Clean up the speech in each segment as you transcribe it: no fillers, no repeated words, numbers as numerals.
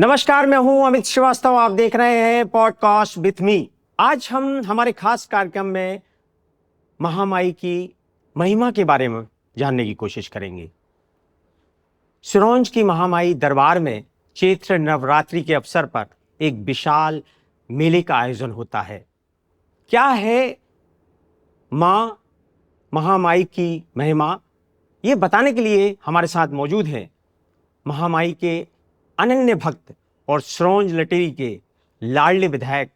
नमस्कार, मैं हूं अमित श्रीवास्तव। आप देख रहे हैं पॉडकास्ट विथ मी। आज हम हमारे खास कार्यक्रम में महामाई की महिमा के बारे में जानने की कोशिश करेंगे। सिरोंज की महामाई दरबार में चैत्र नवरात्रि के अवसर पर एक विशाल मेले का आयोजन होता है। क्या है मां महामाई की महिमा, ये बताने के लिए हमारे साथ मौजूद हैं महामाई के अनन्य भक्त और सिरोंज लटेरी के लाडले विधायक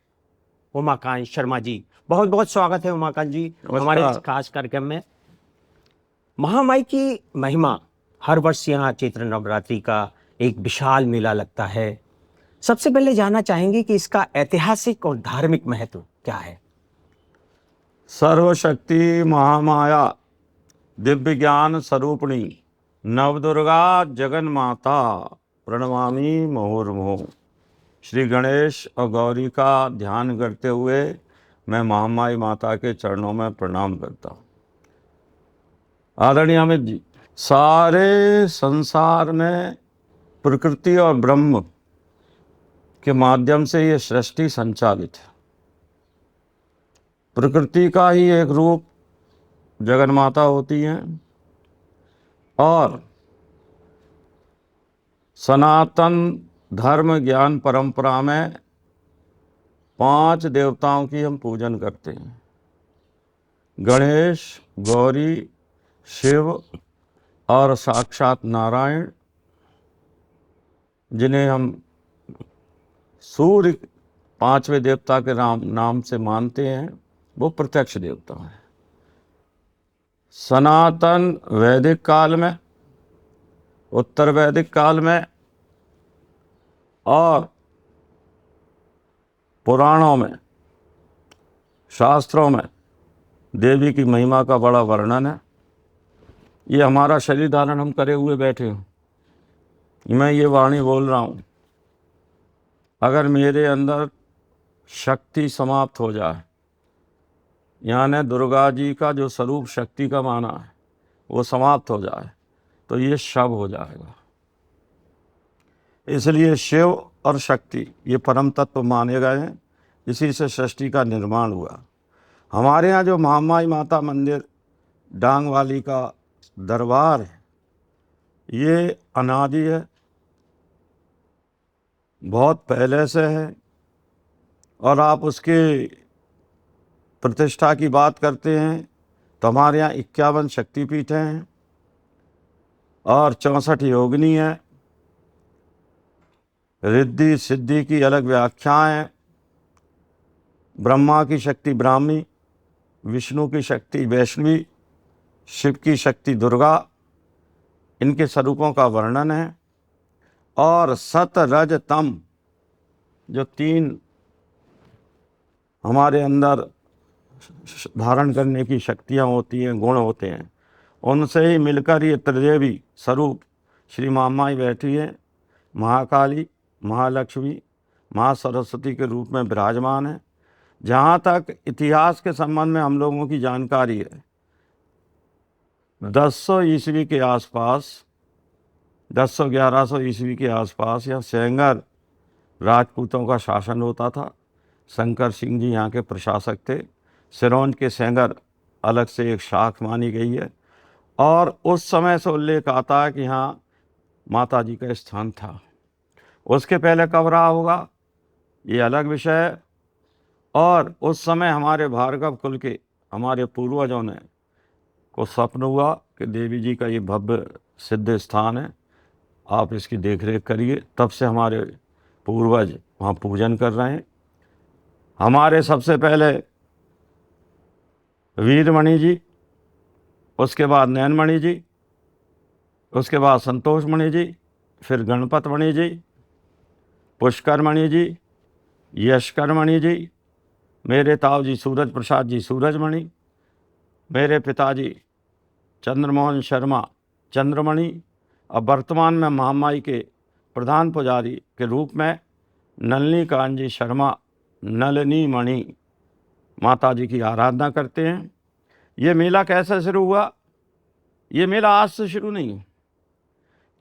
उमाकांत शर्मा जी। बहुत बहुत स्वागत है उमाकांत जी हमारे इस खास कार्यक्रम में। महामाई की महिमा, हर वर्ष यहाँ चैत्र नवरात्रि का एक विशाल मेला लगता है। सबसे पहले जानना चाहेंगे कि इसका ऐतिहासिक और धार्मिक महत्व क्या है। सर्वशक्ति महामाया दिव्य ज्ञान स्वरूपिणी नवदुर्गा जगन माता प्रणमामि मुहुर्मुहुः। श्री गणेश और गौरी का ध्यान करते हुए मैं महामाई माता के चरणों में प्रणाम करता हूँ। आदरणीय अमित जी, सारे संसार में प्रकृति और ब्रह्म के माध्यम से ये सृष्टि संचालित है। प्रकृति का ही एक रूप जगन माता होती हैं और सनातन धर्म ज्ञान परंपरा में 5 देवताओं की हम पूजन करते हैं। गणेश, गौरी, शिव और साक्षात नारायण, जिन्हें हम सूर्य 5वें देवता के नाम से मानते हैं, वो प्रत्यक्ष देवता हैं। सनातन वैदिक काल में, उत्तर वैदिक काल में और पुराणों में, शास्त्रों में देवी की महिमा का बड़ा वर्णन है। ये हमारा शरीर धारण हम करे हुए बैठे हूँ, मैं ये वाणी बोल रहा हूँ। अगर मेरे अंदर शक्ति समाप्त हो जाए, यानी दुर्गा जी का जो स्वरूप शक्ति का माना है वो समाप्त हो जाए, तो ये शव हो जाएगा। इसलिए शिव और शक्ति ये परम तत्व माने गए हैं। इसी से सृष्टि का निर्माण हुआ। हमारे यहाँ जो महामाई माता मंदिर डांग वाली का दरबार है, ये अनादि है, बहुत पहले से है। और आप उसके प्रतिष्ठा की बात करते हैं तो हमारे यहाँ 51 शक्तिपीठ हैं और 64 योगिनी हैं। रिद्धि सिद्धि की अलग व्याख्याएं हैं। ब्रह्मा की शक्ति ब्राह्मी, विष्णु की शक्ति वैष्णवी, शिव की शक्ति दुर्गा, इनके स्वरूपों का वर्णन है। और सत रज तम, जो 3 हमारे अंदर धारण करने की शक्तियाँ होती हैं, गुण होते हैं, उनसे ही मिलकर ये त्रिदेवी स्वरूप श्री महामाई बैठी है। महाकाली, महालक्ष्मी, महासरस्वती के रूप में विराजमान है। जहाँ तक इतिहास के संबंध में हम लोगों की जानकारी है, 1000 ईस्वी के आसपास, 1000-1100 ईस्वी के आसपास यहाँ सेंगर राजपूतों का शासन होता था। शंकर सिंह जी यहाँ के प्रशासक थे। सिरोंज के सेंगर अलग से एक शाख मानी गई है और उस समय से उल्लेख आता है कि यहाँ माता जी का स्थान था। उसके पहले कब रहा होगा ये अलग विषय है। और उस समय हमारे भार्गव कुल के हमारे पूर्वजों ने को स्वप्न हुआ कि देवी जी का ये भव्य सिद्ध स्थान है, आप इसकी देखरेख करिए। तब से हमारे पूर्वज वहाँ पूजन कर रहे हैं। हमारे सबसे पहले वीरमणि जी, उसके बाद नैनमणि जी, उसके बाद संतोषमणि जी, फिर गणपतमणि जी, पुष्करमणि जी, यशकरमणि जी, मेरे ताऊ जी सूरज प्रसाद जी सूरजमणि, मेरे पिताजी चंद्रमोहन शर्मा चंद्रमणि, और वर्तमान में महामाई के प्रधान पुजारी के रूप में नलिनी कांत जी शर्मा नलिनी मणि माता जी की आराधना करते हैं। ये मेला कैसे शुरू हुआ? ये मेला आज से शुरू नहीं है।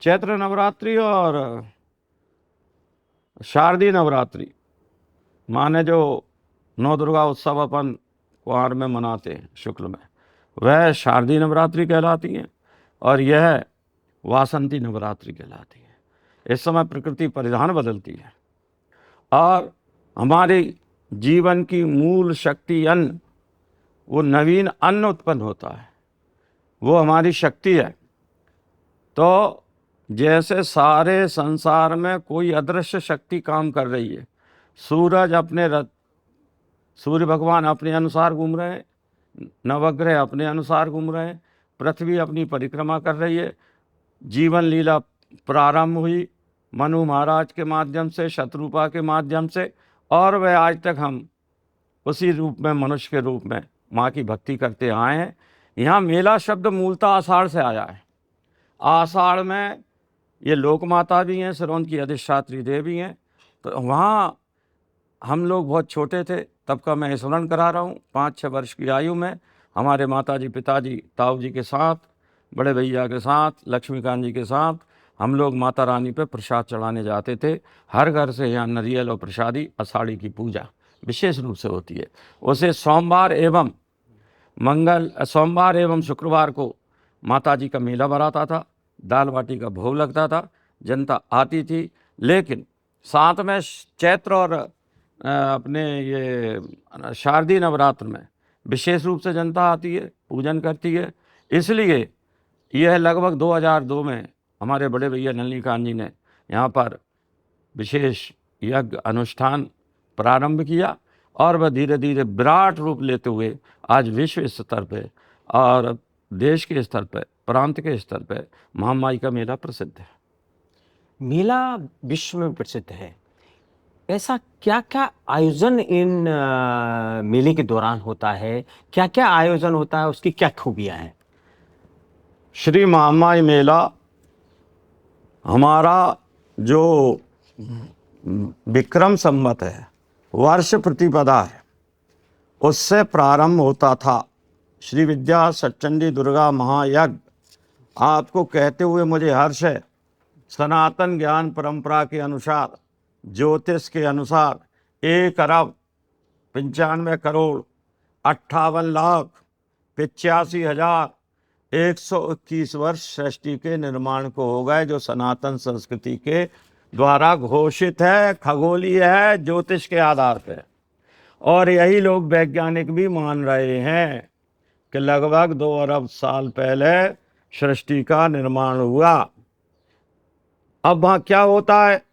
चैत्र नवरात्रि और शारदीय नवरात्रि माने जो नौ दुर्गा उत्सव अपन कुंवर में मनाते हैं शुक्ल में, वह शारदीय नवरात्रि कहलाती हैं और यह वासंती नवरात्रि कहलाती है। इस समय प्रकृति परिधान बदलती है और हमारे जीवन की मूल शक्ति अन्न, वो नवीन अन्न उत्पन्न होता है, वो हमारी शक्ति है। तो जैसे सारे संसार में कोई अदृश्य शक्ति काम कर रही है, सूरज अपने सूर्य भगवान अपने अनुसार घूम रहे हैं, नवग्रह अपने अनुसार घूम रहे हैं, पृथ्वी अपनी परिक्रमा कर रही है। जीवन लीला प्रारंभ हुई मनु महाराज के माध्यम से, शत्रुपा के माध्यम से, और वह आज तक हम उसी रूप में, मनुष्य के रूप में माँ की भक्ति करते आए हैं। यहाँ मेला शब्द मूलतः आषाढ़ से आया है। आषाढ़ में ये लोक माता भी हैं, सिरोंज की अधिष्ठात्री देवी हैं। तो वहाँ हम लोग बहुत छोटे थे, तब का मैं स्मरण करा रहा हूँ। 5-6 वर्ष की आयु में हमारे माताजी, पिताजी, ताऊ जी के साथ, बड़े भैया के साथ, लक्ष्मीकांत जी के साथ हम लोग माता रानी पे प्रसाद चढ़ाने जाते थे। हर घर से यहाँ नारियल और प्रसादी, आषाढ़ी की पूजा विशेष रूप से होती है। उसे सोमवार एवं शुक्रवार को माताजी का मेला भराता था, दाल बाटी का भोग लगता था, जनता आती थी। लेकिन साथ में चैत्र और अपने ये शारदीय नवरात्र में विशेष रूप से जनता आती है, पूजन करती है। इसलिए यह लगभग 2002 में हमारे बड़े भैया नलिनीकांत जी ने यहाँ पर विशेष यज्ञ अनुष्ठान प्रारंभ किया और वह धीरे धीरे विराट रूप लेते हुए आज विश्व स्तर पे और देश के स्तर पे, प्रांत के स्तर पे महामाई का मेला प्रसिद्ध है। मेला विश्व में प्रसिद्ध है। ऐसा क्या क्या आयोजन इन मेले के दौरान होता है? क्या क्या आयोजन होता है? उसकी क्या खूबियां हैं? श्री महामाई मेला हमारा जो विक्रम संवत है, वर्ष प्रतिपदा है, उससे प्रारंभ होता था। श्री विद्या सचंडी दुर्गा महायज्ञ आपको कहते हुए मुझे हर्ष है। सनातन ज्ञान परंपरा के अनुसार, ज्योतिष के अनुसार 1,95,58,85,121 वर्ष सृष्टि के निर्माण को हो गए, जो सनातन संस्कृति के द्वारा घोषित है, खगोलीय है, ज्योतिष के आधार पर। और यही लोग वैज्ञानिक भी मान रहे हैं कि लगभग 2 अरब साल पहले सृष्टि का निर्माण हुआ। अब वहाँ क्या होता है,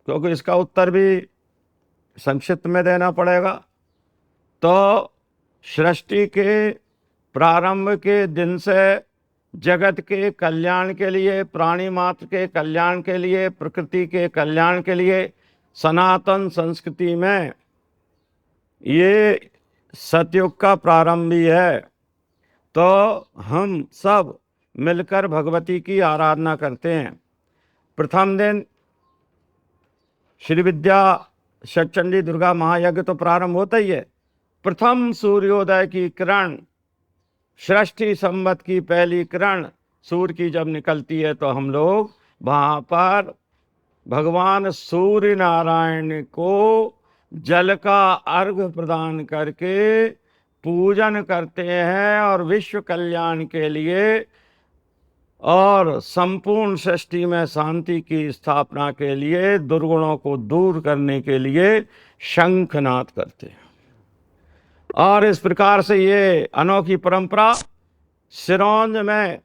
क्योंकि इसका उत्तर भी संक्षिप्त में देना पड़ेगा। तो सृष्टि के प्रारंभ के दिन से जगत के कल्याण के लिए, प्राणी मात्र के कल्याण के लिए, प्रकृति के कल्याण के लिए सनातन संस्कृति में ये सतयुग का प्रारंभ भी है। तो हम सब मिलकर भगवती की आराधना करते हैं। प्रथम दिन श्री विद्या सचंडी दुर्गा महायज्ञ तो प्रारंभ होता ही है। प्रथम सूर्योदय की किरण, सृष्टि संवत की पहली किरण सूर्य की जब निकलती है, तो हम लोग वहाँ पर भगवान सूर्य नारायण को जल का अर्घ्य प्रदान करके पूजन करते हैं और विश्व कल्याण के लिए और संपूर्ण सृष्टि में शांति की स्थापना के लिए, दुर्गुणों को दूर करने के लिए शंखनाद करते हैं। और इस प्रकार से ये अनोखी परंपरा सिरोंज में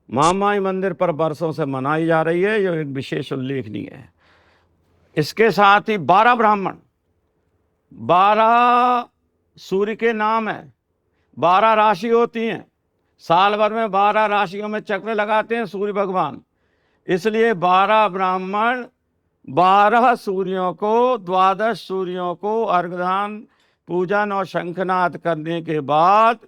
महामाई मंदिर पर वर्षों से मनाई जा रही है, जो एक विशेष उल्लेखनीय है। इसके साथ ही 12 ब्राह्मण, 12 सूर्य के नाम है, 12 राशि होती हैं, साल भर में 12 राशियों में चक्र लगाते हैं सूर्य भगवान। इसलिए 12 ब्राह्मण 12 सूर्यों को, 12 सूर्यों को अर्घदान, पूजन और शंखनाद करने के बाद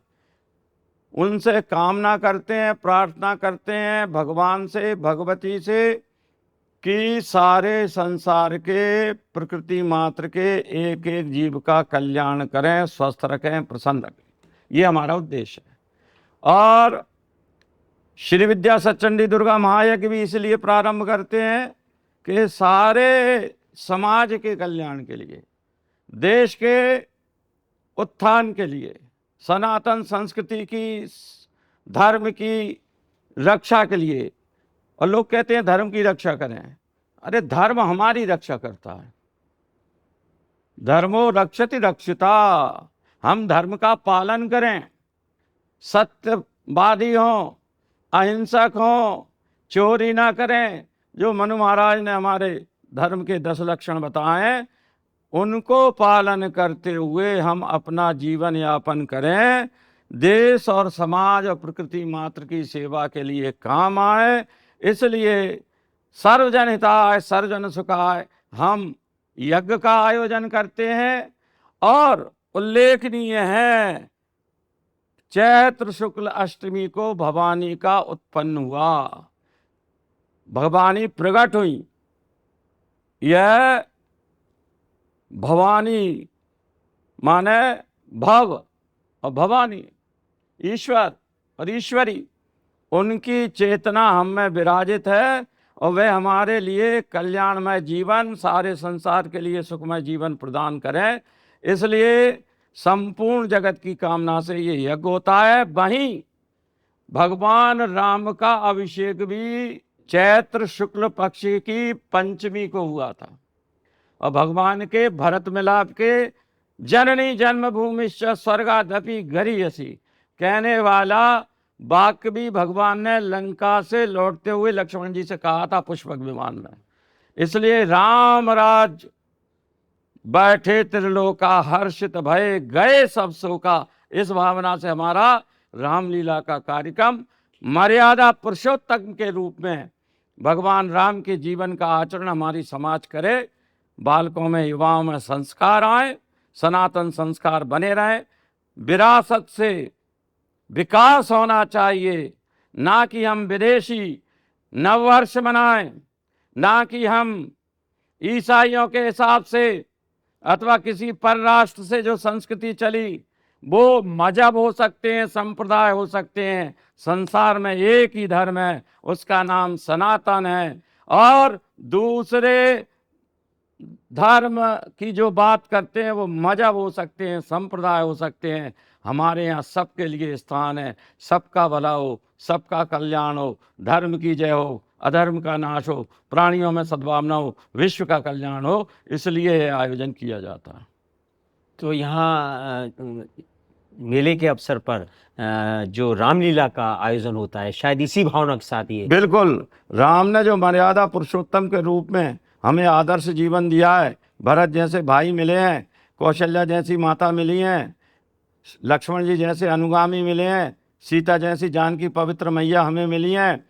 उनसे कामना करते हैं, प्रार्थना करते हैं भगवान से, भगवती से, कि सारे संसार के, प्रकृति मात्र के एक एक जीव का कल्याण करें, स्वस्थ रखें, प्रसन्न रखें। ये हमारा उद्देश्य है। और श्री विद्या सचंडी दुर्गा महायज्ञ भी इसलिए प्रारंभ करते हैं कि सारे समाज के कल्याण के लिए, देश के उत्थान के लिए, सनातन संस्कृति की, धर्म की रक्षा के लिए। और लोग कहते हैं धर्म की रक्षा करें। अरे धर्म हमारी रक्षा करता है। धर्मो रक्षति रक्षिता। हम धर्म का पालन करें, सत्यवादी हों, अहिंसक हों, चोरी ना करें। जो मनु महाराज ने हमारे धर्म के 10 लक्षण बताए, उनको पालन करते हुए हम अपना जीवन यापन करें, देश और समाज और प्रकृति मात्र की सेवा के लिए काम आए। इसलिए सर्वजन हिताय सर्वजन सुखाय हम यज्ञ का आयोजन करते हैं। और उल्लेखनीय है, चैत्र शुक्ल अष्टमी को भवानी का उत्पन्न हुआ, भवानी प्रकट हुई। यह भवानी माने भव और भवानी ईश्वर और ईश्वरी, उनकी चेतना हम में विराजित है और वे हमारे लिए कल्याणमय जीवन, सारे संसार के लिए सुखमय जीवन प्रदान करें। इसलिए संपूर्ण जगत की कामना से ये यज्ञ होता है। वहीं भगवान राम का अभिषेक भी चैत्र शुक्ल पक्ष की पंचमी को हुआ था। और भगवान के भरत मिलाप के जननी जन्मभूमि स्वर्गादपि गरीयसी कहने वाला वाक्य भी भगवान ने लंका से लौटते हुए लक्ष्मण जी से कहा था पुष्पक विमान में। इसलिए राम राज बैठे त्रिलोका हर्षित भय गए सब शोका, इस भावना से हमारा रामलीला का कार्यक्रम मर्यादा पुरुषोत्तम के रूप में भगवान राम के जीवन का आचरण हमारी समाज करे। बालकों में, युवाओं में संस्कार आए, सनातन संस्कार बने रहे, विरासत से विकास होना चाहिए। ना कि हम विदेशी नववर्ष मनाएं, ना कि हम ईसाइयों के हिसाब से अथवा किसी परराष्ट्र से जो संस्कृति चली वो मजहब हो सकते हैं, संप्रदाय हो सकते हैं। संसार में एक ही धर्म है, उसका नाम सनातन है। और दूसरे धर्म की जो बात करते हैं वो मजहब हो सकते हैं, संप्रदाय हो सकते हैं। हमारे यहाँ सबके लिए स्थान है। सबका भला हो, सबका कल्याण हो, धर्म की जय हो, अधर्म का नाश हो, प्राणियों में सद्भावना हो, विश्व का कल्याण हो। इसलिए यह आयोजन किया जाता है। तो यहाँ मेले के अवसर पर जो रामलीला का आयोजन होता है, शायद इसी भावना के साथ ही। बिल्कुल, राम ने जो मर्यादा पुरुषोत्तम के रूप में हमें आदर्श जीवन दिया है, भरत जैसे भाई मिले हैं, कौशल्या जैसी माता मिली हैं, लक्ष्मण जी जैसे अनुगामी मिले हैं, सीता जैसी जानकी पवित्र मैया हमें मिली हैं,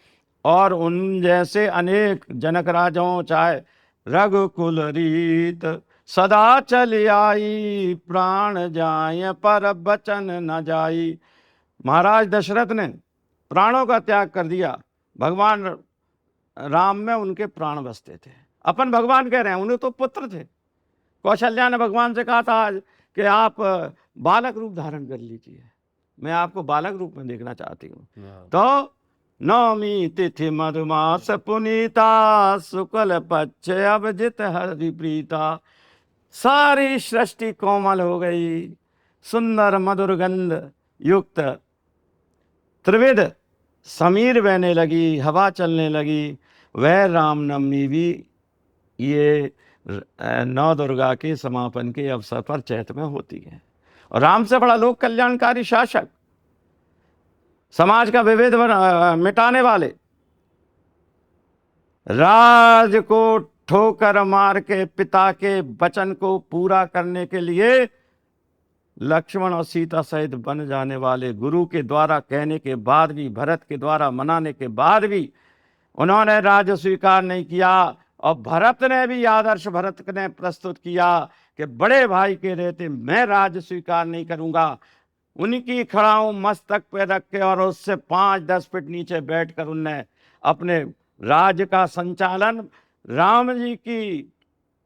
और उन जैसे अनेक जनक राजाओं, चाहे रघुकुल रीत सदा चल आई, प्राण जाय पर बचन न जाई। महाराज दशरथ ने प्राणों का त्याग कर दिया, भगवान राम में उनके प्राण बसते थे। अपन भगवान कह रहे हैं, उन्हें तो पुत्र थे। कौशल्या ने भगवान से कहा था कि आप बालक रूप धारण कर लीजिए, मैं आपको बालक रूप में देखना चाहती हूँ। तो नवमी तिथि मधुमास पुनीता, शुक्ल पक्ष अभिजित हरि प्रीता। सारी सृष्टि कोमल हो गई, सुंदर मधुर गंध युक्त त्रिविध समीर बहने लगी, हवा चलने लगी। वह रामनवमी भी ये नौ दुर्गा के समापन के अवसर पर चैत में होती है। और राम से बड़ा लोक कल्याणकारी शासक, समाज का विभेद मिटाने वाले, राज को ठोकर मार के पिता के वचन को पूरा करने के लिए लक्ष्मण और सीता सहित बन जाने वाले गुरु के द्वारा कहने के बाद भी, भरत के द्वारा मनाने के बाद भी उन्होंने राज स्वीकार नहीं किया। और भरत ने भी, आदर्श भरत ने प्रस्तुत किया कि बड़े भाई के रहते मैं राज स्वीकार नहीं करूंगा। उनकी खड़ाऊ मस्तक पे रख के और उससे 5-10 फीट नीचे बैठकर उनने अपने राज का संचालन राम जी की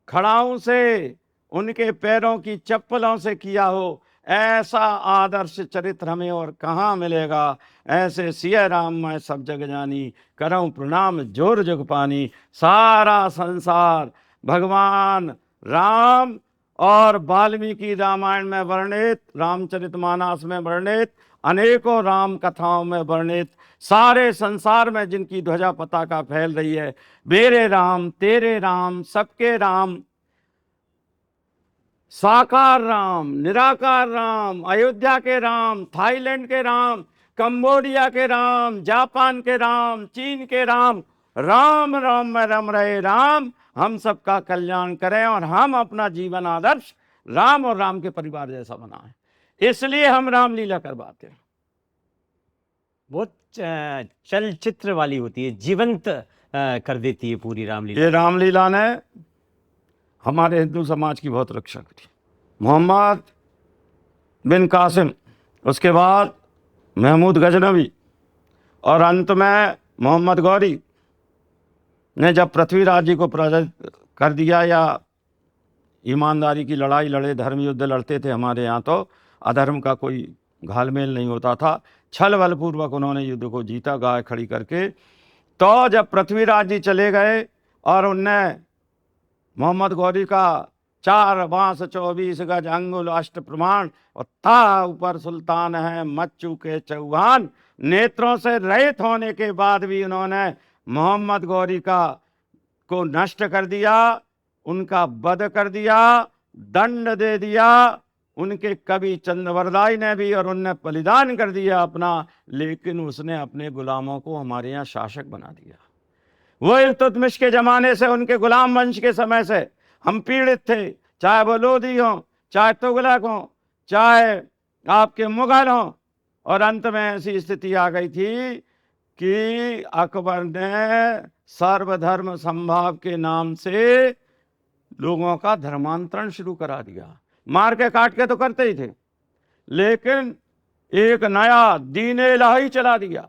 खड़ाऊ से, उनके पैरों की चप्पलों से किया हो। ऐसा आदर्श चरित्र हमें और कहाँ मिलेगा। ऐसे सिया राम मैं सब जग जानी, करऊं प्रणाम जोर जग पानी। सारा संसार भगवान राम और वाल्मीकि रामायण में वर्णित, रामचरितमानस में वर्णित, अनेकों राम कथाओं में वर्णित, सारे संसार में जिनकी ध्वजा पताका फैल रही है, मेरे राम, तेरे राम, सबके राम, साकार राम, निराकार राम, अयोध्या के राम, थाईलैंड के राम, कंबोडिया के राम, जापान के राम, चीन के राम, राम राम में रम रहे राम हम सबका कल्याण करें और हम अपना जीवन आदर्श राम और राम के परिवार जैसा बनाएं। इसलिए हम रामलीला करवाते हैं। बहुत चलचित्र वाली होती है, जीवंत कर देती है पूरी रामलीला। ये रामलीला ने हमारे हिंदू समाज की बहुत रक्षा करी। मोहम्मद बिन कासिम, उसके बाद महमूद गजनवी और अंत में मोहम्मद गौरी ने जब पृथ्वीराज जी को पराजित कर दिया, या ईमानदारी की लड़ाई लड़े, धर्म युद्ध लड़ते थे हमारे यहाँ, तो अधर्म का कोई घालमेल नहीं होता था, छल बलपूर्वक उन्होंने युद्ध को जीता गाय खड़ी करके। तो जब पृथ्वीराज जी चले गए और उनने मोहम्मद गौरी का 4 बांस 24 गज अंगुल अष्ट प्रमाण और था ऊपर सुल्तान है मच चूके चौहान, नेत्रों से रहित होने के बाद भी उन्होंने मोहम्मद गौरी को नष्ट कर दिया, उनका वध कर दिया, दंड दे दिया। उनके कवि चंद्रवरदाई ने भी, और उनने बलिदान कर दिया अपना, लेकिन उसने अपने गुलामों को हमारे यहाँ शासक बना दिया। वो इल्तुतमिश के ज़माने से, उनके गुलाम वंश के समय से हम पीड़ित थे, चाहे वो लोधी हों, चाहे तुगलक हों, चाहे आपके मुगल हों। और अंत में ऐसी स्थिति आ गई थी कि अकबर ने सर्वधर्म संभाव के नाम से लोगों का धर्मांतरण शुरू करा दिया। मार के काट के तो करते ही थे, लेकिन एक नया दीन इलाही चला दिया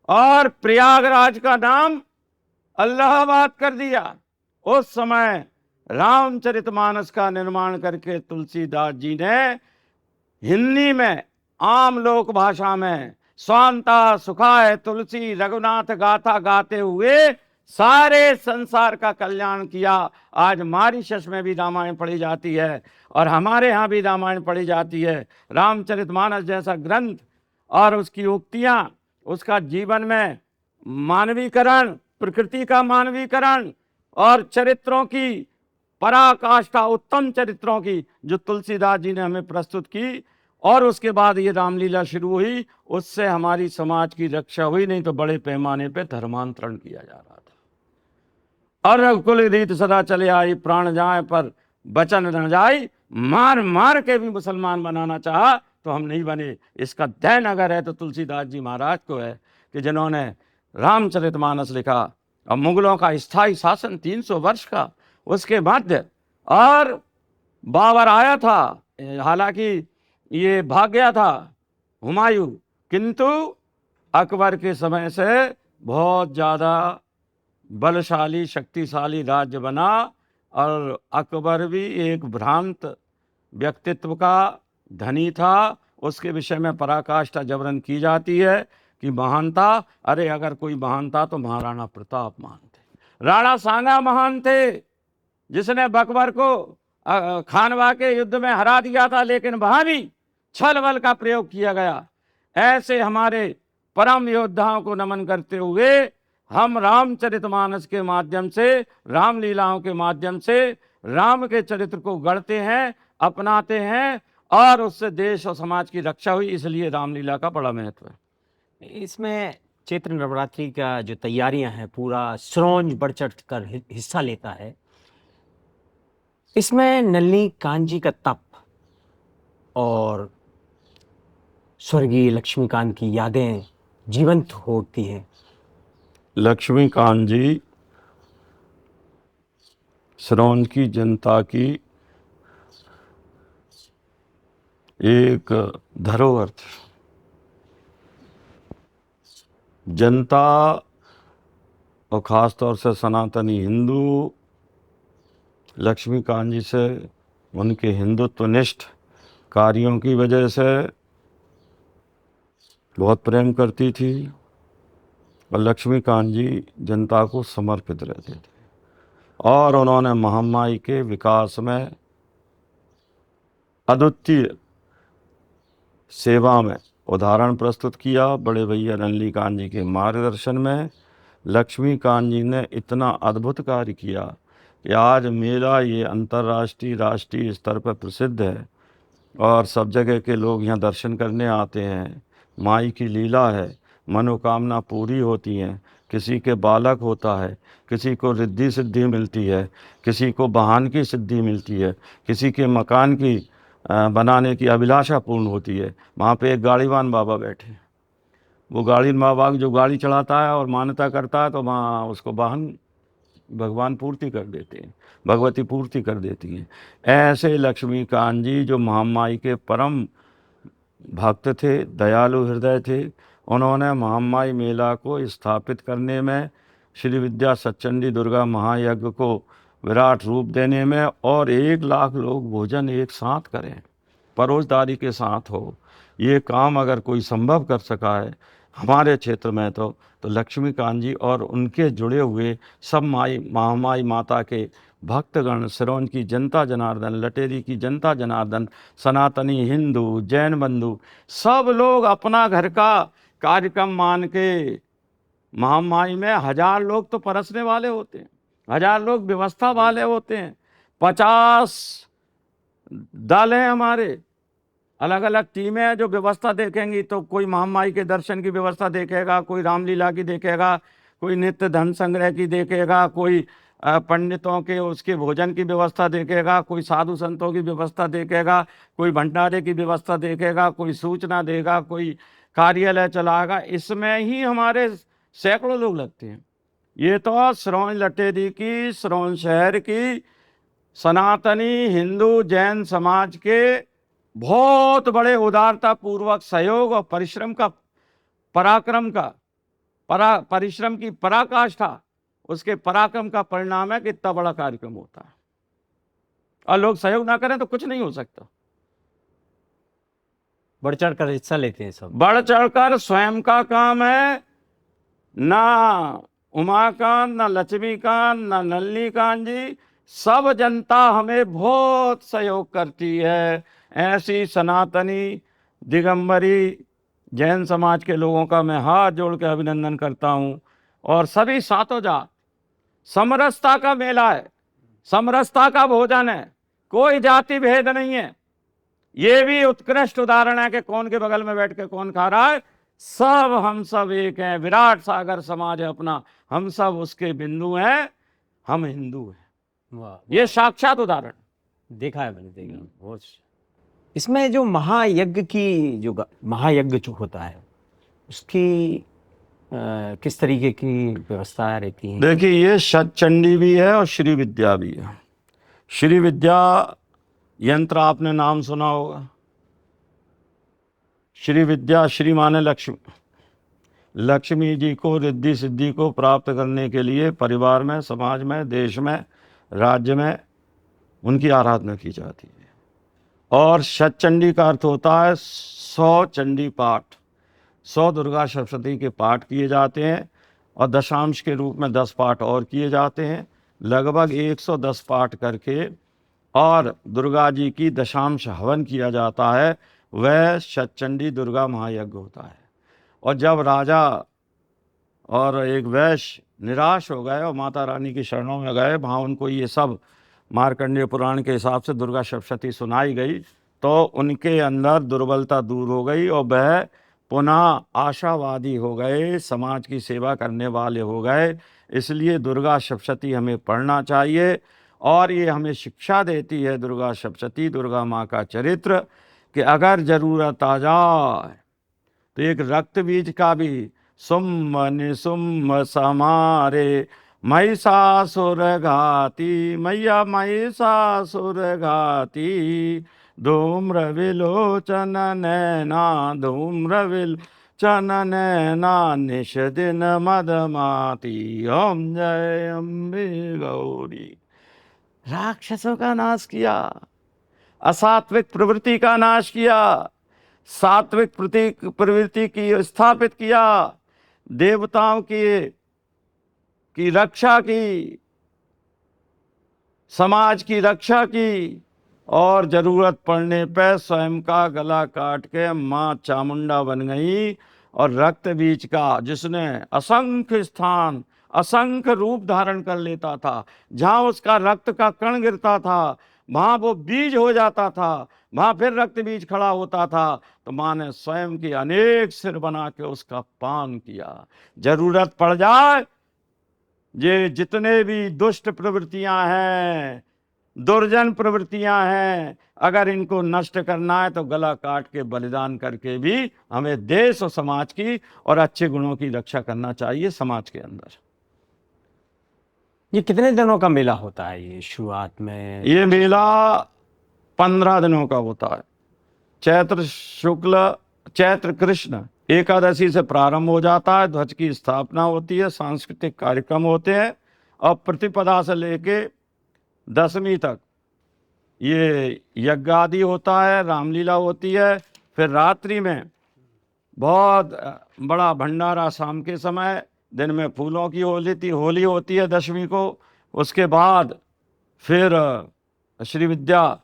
और प्रयागराज का नाम इलाहाबाद कर दिया। उस समय रामचरितमानस का निर्माण करके तुलसीदास जी ने हिंदी में, आम लोक भाषा में, स्वांता सुखाय तुलसी रघुनाथ गाथा गाते हुए सारे संसार का कल्याण किया। आज मॉरिशस में भी रामायण पढ़ी जाती है और हमारे यहाँ भी रामायण पढ़ी जाती है। रामचरितमानस जैसा ग्रंथ और उसकी उक्तियाँ, उसका जीवन में मानवीकरण, प्रकृति का मानवीकरण और चरित्रों की पराकाष्ठा, उत्तम चरित्रों की जो तुलसीदास जी ने हमें प्रस्तुत की, और उसके बाद ये रामलीला शुरू हुई, उससे हमारी समाज की रक्षा हुई। नहीं तो बड़े पैमाने पे धर्मांतरण किया जा रहा था। और रघुकुल रीत सदा चले आई, प्राण जाए पर वचन न जाई, मार मार के भी मुसलमान बनाना चाहा तो हम नहीं बने। इसका दैन अगर है तो तुलसीदास जी महाराज को है कि जिन्होंने रामचरितमानस लिखा। और मुगलों का स्थायी शासन 300 वर्ष का, उसके मध्य, और बाबर आया था, हालांकि ये भाग गया था हुमायूं, किंतु अकबर के समय से बहुत ज़्यादा बलशाली शक्तिशाली राज्य बना। और अकबर भी एक भ्रांत व्यक्तित्व का धनी था। उसके विषय में पराकाष्ठा जबरन की जाती है कि महान था। अरे अगर कोई महान था तो महाराणा प्रताप महान थे, राणा सांगा महान थे, जिसने बकबर को खानवा के युद्ध में हरा दिया था, लेकिन वहां भी छल बल का प्रयोग किया गया। ऐसे हमारे परम योद्धाओं को नमन करते हुए हम रामचरितमानस के माध्यम से, रामलीलाओं के माध्यम से राम के चरित्र को गढ़ते हैं, अपनाते हैं, और उससे देश और समाज की रक्षा हुई। इसलिए रामलीला का बड़ा महत्व है। इसमें चैत्र नवरात्रि का जो तैयारियां हैं, पूरा श्रोंज बढ़ चढ़ कर हिस्सा लेता है। इसमें नलिनी कांजी का तप और स्वर्गीय लक्ष्मीकांत की यादें जीवंत होती हैं। लक्ष्मीकांत जी सिरोंज की जनता की एक धरोहर थी। जनता और ख़ास तौर से सनातनी हिंदू लक्ष्मीकांत जी से, उनके हिंदुत्वनिष्ठ कार्यों की वजह से बहुत प्रेम करती थी। और लक्ष्मीकांत जी जनता को समर्पित रहते थे। और उन्होंने महामाई के विकास में अद्वितीय सेवा में उदाहरण प्रस्तुत किया। बड़े भैया नल्लीकांत जी के मार्गदर्शन में लक्ष्मीकांत जी ने इतना अद्भुत कार्य किया कि आज मेला ये अंतर्राष्ट्रीय राष्ट्रीय स्तर पर प्रसिद्ध है और सब जगह के लोग यहाँ दर्शन करने आते हैं। माई की लीला है, मनोकामना पूरी होती हैं, किसी के बालक होता है, किसी को रिद्धि सिद्धि मिलती है, किसी को वाहन की सिद्धि मिलती है, किसी के मकान की बनाने की अभिलाषा पूर्ण होती है। वहाँ पे एक गाड़ीवान बाबा बैठे, वो गाड़ीवान बाबा जो गाड़ी चलाता है और मान्यता करता है तो वहाँ उसको वाहन भगवान पूर्ति कर देते हैं, भगवती पूर्ति कर देती हैं। ऐसे लक्ष्मीकांत जी जो महामाई के परम भक्त थे, दयालु हृदय थे, उन्होंने महामाई मेला को स्थापित करने में, श्री विद्या सच्चंडी दुर्गा महायज्ञ को विराट रूप देने में और 1 लाख लोग भोजन एक साथ करें, परोसदारी के साथ हो, ये काम अगर कोई संभव कर सका है हमारे क्षेत्र में तो लक्ष्मीकांत जी और उनके जुड़े हुए सब महामाई माता के भक्तगण, सिरोंन की जनता जनार्दन, लटेरी की जनता जनार्दन, सनातनी हिंदू जैन बंधु सब लोग अपना घर का कार्यक्रम मान के महामाई में 1000 लोग तो परसने वाले होते हैं, 1000 लोग व्यवस्था वाले होते हैं, 50 दल हैं हमारे, अलग अलग टीमें हैं जो व्यवस्था देखेंगी। तो कोई महामाई के दर्शन की व्यवस्था देखेगा, कोई रामलीला की देखेगा, कोई नित्य धन संग्रह की देखेगा, कोई पंडितों के उसके भोजन की व्यवस्था देखेगा, कोई साधु संतों की व्यवस्था देखेगा, कोई भंडारे की व्यवस्था देखेगा, कोई सूचना देगा, कोई कार्यालय चलाएगा। इसमें ही हमारे सैकड़ों लोग लगते हैं। ये तो सिरोंन लटेरी की, सिरोंन शहर की सनातनी हिंदू जैन समाज के बहुत बड़े उदारता पूर्वक सहयोग और परिश्रम का, पराक्रम का, परिश्रम की पराकाष्ठा, उसके पराक्रम का परिणाम है कि इतना बड़ा कार्यक्रम होता है। और लोग सहयोग ना करें तो कुछ नहीं हो सकता। बढ़ चढ़ कर हिस्सा लेते हैं सब, बढ़ चढ़कर स्वयं का काम है। ना उमाकांत, ना लक्ष्मीकांत, ना नल्लीकांत जी, सब जनता हमें बहुत सहयोग करती है। ऐसी सनातनी दिगंबरी जैन समाज के लोगों का मैं हाथ जोड़ के अभिनंदन करता हूँ। और सभी सातों जात, समरसता का मेला है, समरसता का भोजन है, कोई जाति भेद नहीं है। ये भी उत्कृष्ट उदाहरण है कि कौन के बगल में बैठ के कौन खा रहा है, सब हम सब एक हैं। विराट सागर समाज है अपना, हम सब उसके बिंदु हैं, हम हिंदू हैं। वाह, ये साक्षात उदाहरण देखा है मैंने, देखा बहुत। इसमें जो महायज्ञ की, जो महायज्ञ जो होता है उसकी किस तरीके की व्यवस्था रहती है? देखिए, ये सतचंडी भी है और श्री विद्या भी है। श्री विद्या यंत्र आपने नाम सुना होगा। श्री विद्या, श्री माने लक्ष्मी, लक्ष्मी जी को, रिद्धि सिद्धि को प्राप्त करने के लिए परिवार में, समाज में, देश में, राज्य में उनकी आराधना की जाती है। और सतचंडी का अर्थ होता है 100 चंडी पाठ, 100 दुर्गा सप्तशती के पाठ किए जाते हैं और दशांश के रूप में 10 पाठ और किए जाते हैं। लगभग 110 पाठ करके और दुर्गा जी की दशांश हवन किया जाता है। वह सतचंडी दुर्गा महायज्ञ होता है। और जब राजा और एक वैश्य निराश हो गए और माता रानी की शरणों में गए, वहाँ उनको ये सब मार्कंडेय पुराण के हिसाब से दुर्गा सप्तशती सुनाई गई, तो उनके अंदर दुर्बलता दूर हो गई और वह पुनः आशावादी हो गए, समाज की सेवा करने वाले हो गए। इसलिए दुर्गा सप्तशती हमें पढ़ना चाहिए। और ये हमें शिक्षा देती है दुर्गा सप्तशती, दुर्गा माँ का चरित्र, कि अगर जरूरत आ जाए तो एक रक्त बीज का भी सुम्म निसुम्म समारे महिषासुर घाती, मैया महिषासुर घाती, धूम्र विलोचन नैना, धूम्र विलोचन नैना, निश दिन मदमाती, ओम जय अम्बे गौरी। राक्षसों का नाश किया, असात्विक प्रवृत्ति का नाश किया, सात्विक प्रवृत्ति की स्थापित किया, देवताओं की रक्षा की, समाज की रक्षा की और जरूरत पड़ने पर स्वयं का गला काट के मां चामुंडा बन गई। और रक्त बीज का जिसने असंख्य स्थान, असंख्य रूप धारण कर लेता था, जहां उसका रक्त का कण गिरता था वहां वो बीज हो जाता था, वहां फिर रक्त बीज खड़ा होता था। तो मां ने स्वयं की अनेक सिर बना के उसका पान किया। जरूरत पड़ जाए, ये जितने भी दुष्ट प्रवृत्तियां हैं, दुर्जन प्रवृत्तियां हैं, अगर इनको नष्ट करना है तो गला काट के बलिदान करके भी हमें देश और समाज की और अच्छे गुणों की रक्षा करना चाहिए समाज के अंदर। ये कितने दिनों का मेला होता है ये शुरुआत में? ये मेला 15 दिनों का होता है। चैत्र कृष्ण एकादशी से प्रारंभ हो जाता है, ध्वज की स्थापना होती है, सांस्कृतिक कार्यक्रम होते हैं और प्रतिपदा से लेके दशमी तक ये यज्ञ आदि होता है, रामलीला होती है। फिर रात्रि में बहुत बड़ा भंडारा शाम के समय, दिन में फूलों की होली होती है दशमी को। उसके बाद फिर श्री विद्या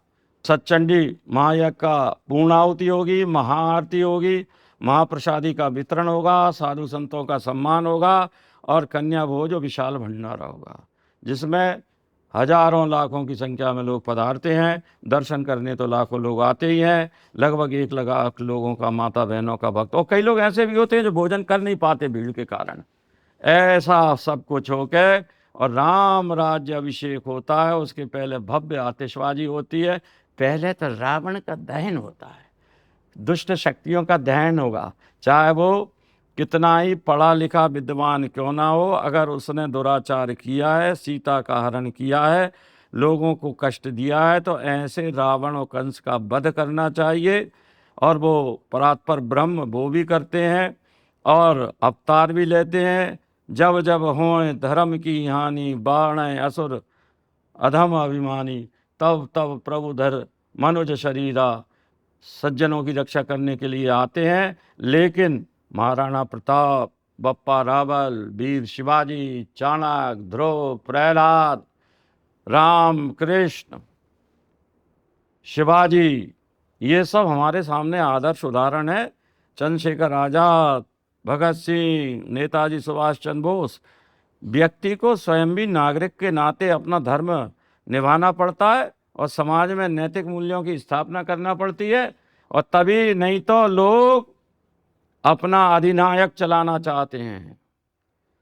सच्चंडी महायज्ञ का पूर्णाहुति होगी, महाआरती होगी, महाप्रसादी का वितरण होगा, साधु संतों का सम्मान होगा और कन्या भोज और विशाल भंडारा होगा, जिसमें हजारों लाखों की संख्या में लोग पधारते हैं। दर्शन करने तो लाखों लोग आते ही हैं। लगभग 1 लाख लोगों का, माता बहनों का भक्त, और कई लोग ऐसे भी होते हैं जो भोजन कर नहीं पाते भीड़ के कारण। ऐसा सब कुछ होके और राम राज्य अभिषेक होता है। उसके पहले भव्य आतिशबाजी होती है। पहले तो रावण का दहन होता है, दुष्ट शक्तियों का दहन होगा, चाहे वो कितना ही पढ़ा लिखा विद्वान क्यों ना हो। अगर उसने दुराचार किया है, सीता का हरण किया है, लोगों को कष्ट दिया है, तो ऐसे रावण और कंस का वध करना चाहिए। और वो परात्पर ब्रह्म वो भी करते हैं और अवतार भी लेते हैं। जब जब होए धर्म की हानि, बाढ़ असुर अधम अभिमानी, तब तब प्रभु धर मनुज शरीरा। सज्जनों की रक्षा करने के लिए आते हैं। लेकिन महाराणा प्रताप, बप्पा रावल, वीर शिवाजी, चाणक्य, ध्रुव, प्रहलाद, राम कृष्ण, शिवाजी, ये सब हमारे सामने आदर्श उदाहरण है। चंद्रशेखर आजाद, भगत सिंह, नेताजी सुभाष चंद्र बोस। व्यक्ति को स्वयं भी नागरिक के नाते अपना धर्म निभाना पड़ता है और समाज में नैतिक मूल्यों की स्थापना करना पड़ती है। और तभी, नहीं तो लोग अपना अधिनायक चलाना चाहते हैं,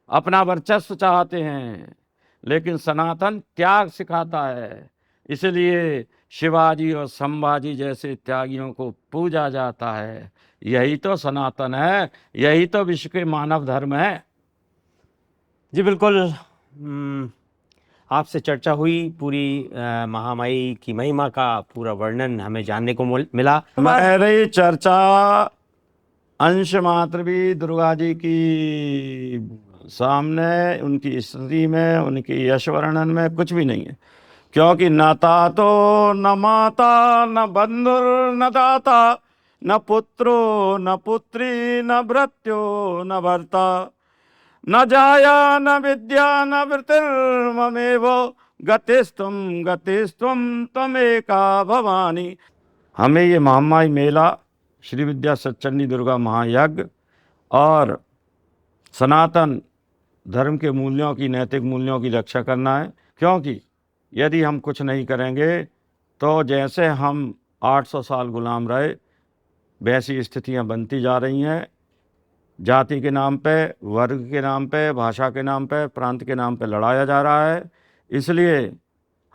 अपना वर्चस्व चाहते हैं। लेकिन सनातन त्याग सिखाता है, इसलिए शिवाजी और संभाजी जैसे त्यागियों को पूजा जाता है। यही तो सनातन है, यही तो विश्व के मानव धर्म है। जी बिल्कुल। आपसे चर्चा हुई, पूरी महामाई की महिमा का पूरा वर्णन हमें जानने को मिला। मेरी चर्चा अंश मात्र भी दुर्गा जी की सामने, उनकी स्तुति में, उनकी यश वर्णन में कुछ भी नहीं है। क्योंकि न तातो न माता न बंधुर न दाता, न पुत्रो न पुत्री न भृत्यो न भर्ता, न जाया न विद्या न वृत्तिर्ममेव, गतिस्त्वं त्वमेका भवानी। हमें ये महामाई मेला, श्री विद्या सच्चंडी दुर्गा महायज्ञ और सनातन धर्म के मूल्यों की, नैतिक मूल्यों की रक्षा करना है। क्योंकि यदि हम कुछ नहीं करेंगे तो जैसे हम 800 साल गुलाम रहे, वैसी स्थितियां बनती जा रही हैं। जाति के नाम पे, वर्ग के नाम पे, भाषा के नाम पे, प्रांत के नाम पे लड़ाया जा रहा है। इसलिए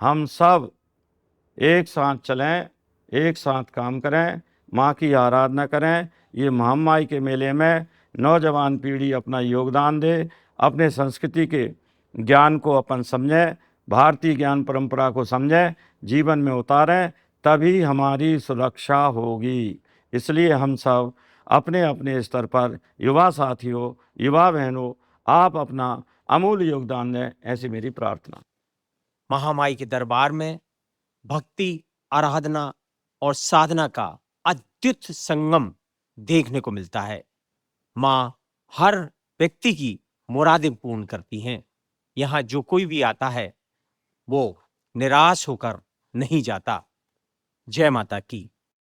हम सब एक साथ चलें, एक साथ काम करें, माँ की आराधना करें। ये महामाई के मेले में नौजवान पीढ़ी अपना योगदान दे, अपने संस्कृति के ज्ञान को अपन समझें, भारतीय ज्ञान परंपरा को समझें, जीवन में उतारें, तभी हमारी सुरक्षा होगी। इसलिए हम सब अपने अपने स्तर पर, युवा साथियों, युवा बहनों, आप अपना अमूल्य योगदान दें, ऐसी मेरी प्रार्थना। महामाई के दरबार में भक्ति, आराधना और साधना का अद्भुत संगम देखने को मिलता है। माँ हर व्यक्ति की मुरादें पूर्ण करती हैं। यहाँ जो कोई भी आता है वो निराश होकर नहीं जाता। जय माता की।